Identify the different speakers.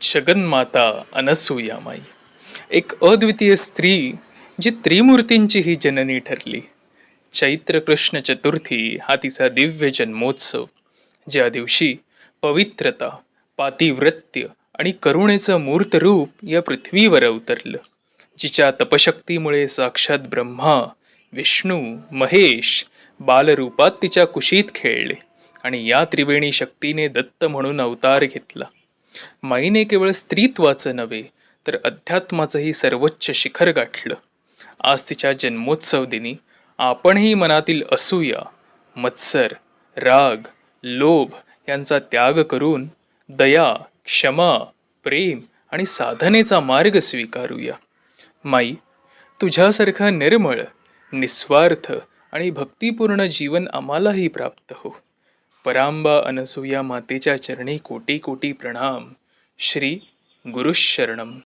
Speaker 1: जगन्माता अनसूया माई, एक अद्वितीय स्त्री जी त्रिमूर्तींची ही जननी ठरली. चैत्र कृष्ण चतुर्थी हा तिचा दिव्य जन्मोत्सव, ज्या दिवशी पवित्रता, पातिव्रत्य आणि करुणेचं मूर्त रूप या पृथ्वीवर अवतरलं. जिच्या तपशक्तीमुळे साक्षात ब्रह्मा, विष्णू, महेश बालरूपात तिच्या कुशीत खेळले आणि या त्रिवेणी शक्तीने दत्त म्हणून अवतार घेतला. माईने केवळ स्त्रीत्वाचं नव्हे तर अध्यात्माचंही सर्वोच्च शिखर गाठलं. आज तिच्या जन्मोत्सव दिनी आपणही मनातील असूया, मत्सर, राग, लोभ यांचा त्याग करून दया, क्षमा, प्रेम आणि साधनेचा मार्ग स्वीकारूया. माई, तुझ्यासारखा निर्मळ, निस्वार्थ आणि भक्तिपूर्ण जीवन आम्हालाही प्राप्त हो. परांबा अनसूया मातेच्या चरणी कोटी कोटी प्रणाम. श्री गुरुशरणम.